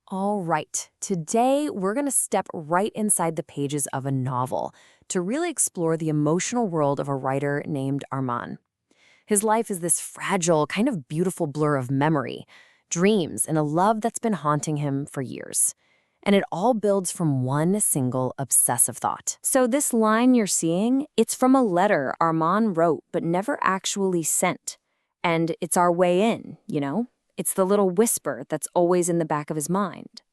All right, today we're going to step right inside the pages of a novel to really explore the emotional world of a writer named Armaan. His life is this fragile, kind of beautiful blur of memory, dreams, and a love that's been haunting him for years. And it all builds from one single obsessive thought. So this line you're seeing, it's from a letter Armaan wrote but never actually sent. And it's our way in, you know? It's the little whisper that's always in the back of his mind.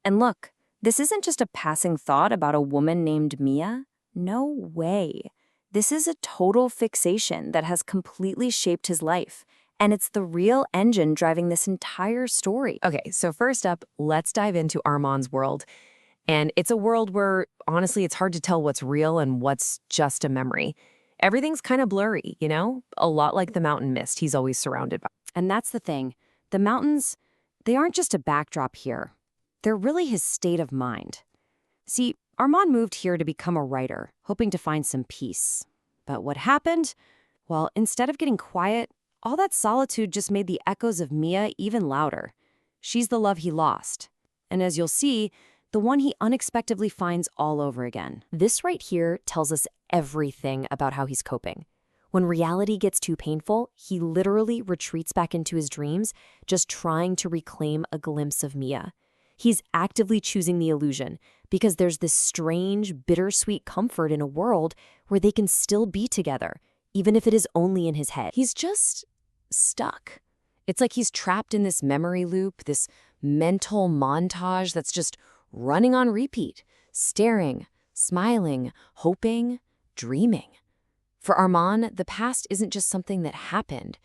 And look, this isn't just a passing thought about a woman named Mia. No way. This is a total fixation that has completely shaped his life. And it's the real engine driving this entire story. Okay, so first up, let's dive into Armaan's world. And it's a world where, honestly, it's hard to tell what's real and what's just a memory. Everything's kind of blurry, you know? A lot like the mountain mist he's always surrounded by. And that's the thing. The mountains, they aren't just a backdrop here. They're really his state of mind. See, Armaan moved here to become a writer, hoping to find some peace. But what happened? Well, instead of getting quiet, all that solitude just made the echoes of Mia even louder. She's the love he lost. And as you'll see, the one he unexpectedly finds all over again. This right here tells us everything about how he's coping. When reality gets too painful, he literally retreats back into his dreams, just trying to reclaim a glimpse of Mia. He's actively choosing the illusion because there's this strange, bittersweet comfort in a world where they can still be together, even if it is only in his head. He's just stuck. It's like he's trapped in this memory loop, this mental montage that's just running on repeat, staring, smiling, hoping, dreaming. For Armaan, the past isn't just something that happened.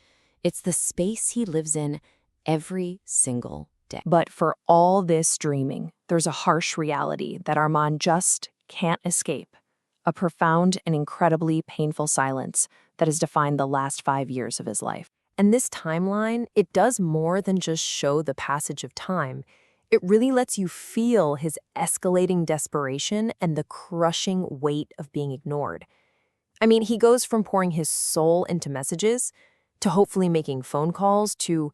It's the space he lives in every single day. But for all this dreaming, there's a harsh reality that Armaan just can't escape. A profound and incredibly painful silence that has defined the last 5 years of his life. And this timeline, it does more than just show the passage of time. It really lets you feel his escalating desperation and the crushing weight of being ignored. I mean, he goes from pouring his soul into messages to hopefully making phone calls to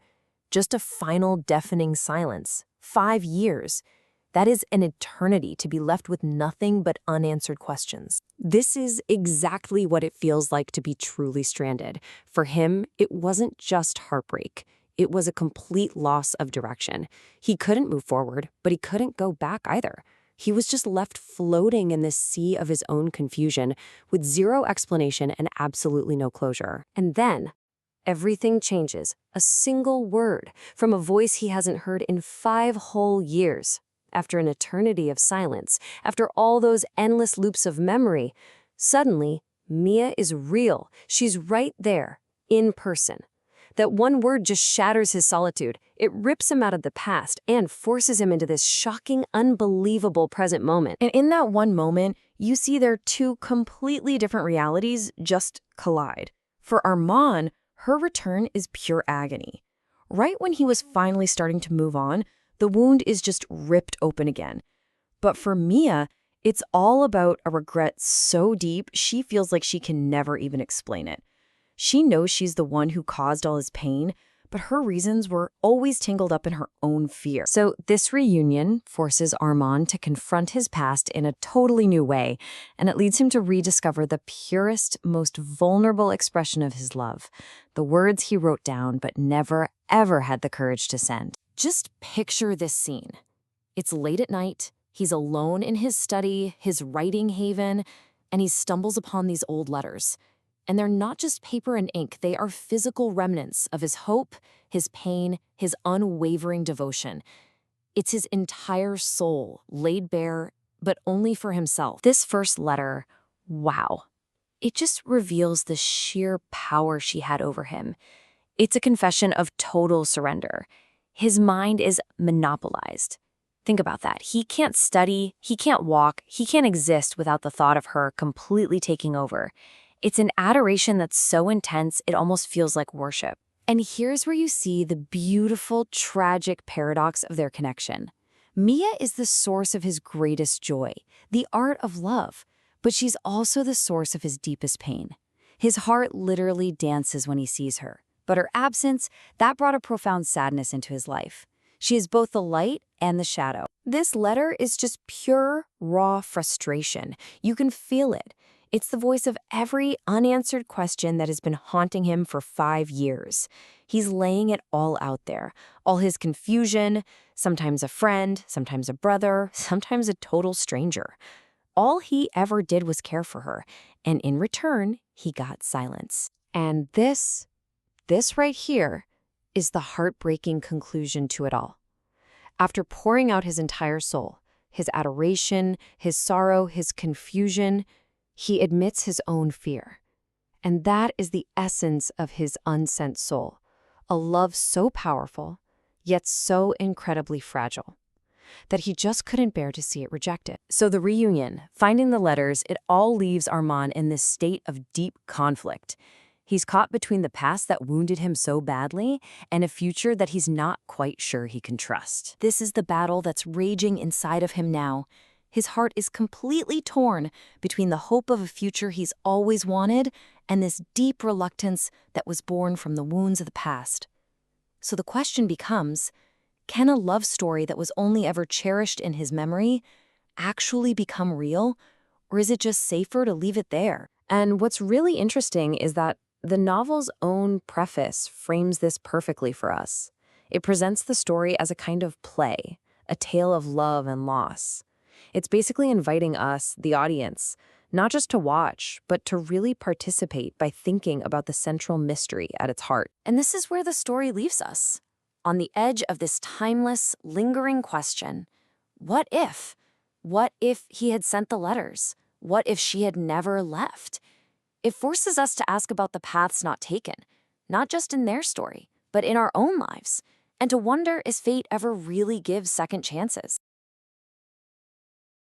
just a final deafening silence. 5 years. That is an eternity to be left with nothing but unanswered questions. This is exactly what it feels like to be truly stranded. For him, it wasn't just heartbreak. It was a complete loss of direction. He couldn't move forward, but he couldn't go back either. He was just left floating in this sea of his own confusion with zero explanation and absolutely no closure. And then everything changes. A single word from a voice he hasn't heard in 5 whole years. After an eternity of silence, after all those endless loops of memory, suddenly Mia is real. She's right there, in person. That one word just shatters his solitude. It rips him out of the past and forces him into this shocking, unbelievable present moment. And in that one moment, you see their two completely different realities just collide. For Armaan, her return is pure agony. Right when he was finally starting to move on, the wound is just ripped open again. But for Mia, it's all about a regret so deep she feels like she can never even explain it. She knows she's the one who caused all his pain, but her reasons were always tangled up in her own fear. So this reunion forces Armaan to confront his past in a totally new way, and it leads him to rediscover the purest, most vulnerable expression of his love, the words he wrote down but never, ever had the courage to send. Just picture this scene. It's late at night, he's alone in his study, his writing haven, and he stumbles upon these old letters. And they're not just paper and ink, they are physical remnants of his hope, his pain, his unwavering devotion. It's his entire soul laid bare, but only for himself. This first letter, wow. It just reveals the sheer power she had over him. It's a confession of total surrender. His mind is monopolized. Think about that. He can't study, he can't walk, he can't exist without the thought of her completely taking over. It's an adoration that's so intense, it almost feels like worship. And here's where you see the beautiful, tragic paradox of their connection. Mia is the source of his greatest joy, the art of love, but she's also the source of his deepest pain. His heart literally dances when he sees her, but her absence, that brought a profound sadness into his life. She is both the light and the shadow. This letter is just pure, raw frustration. You can feel it. It's the voice of every unanswered question that has been haunting him for 5 years. He's laying it all out there. All his confusion, sometimes a friend, sometimes a brother, sometimes a total stranger. All he ever did was care for her, and in return, he got silence. And this right here, is the heartbreaking conclusion to it all. After pouring out his entire soul, his adoration, his sorrow, his confusion, he admits his own fear. And that is the essence of his unsent soul, a love so powerful, yet so incredibly fragile, that he just couldn't bear to see it rejected. So the reunion, finding the letters, it all leaves Armaan in this state of deep conflict. He's caught between the past that wounded him so badly and a future that he's not quite sure he can trust. This is the battle that's raging inside of him now. His heart is completely torn between the hope of a future he's always wanted and this deep reluctance that was born from the wounds of the past. So the question becomes, can a love story that was only ever cherished in his memory actually become real, or is it just safer to leave it there? And what's really interesting is that the novel's own preface frames this perfectly for us. It presents the story as a kind of play, a tale of love and loss. It's basically inviting us, the audience, not just to watch, but to really participate by thinking about the central mystery at its heart. And this is where the story leaves us, on the edge of this timeless, lingering question. What if? What if he had sent the letters? What if she had never left? It forces us to ask about the paths not taken, not just in their story, but in our own lives, and to wonder if fate ever really gives second chances.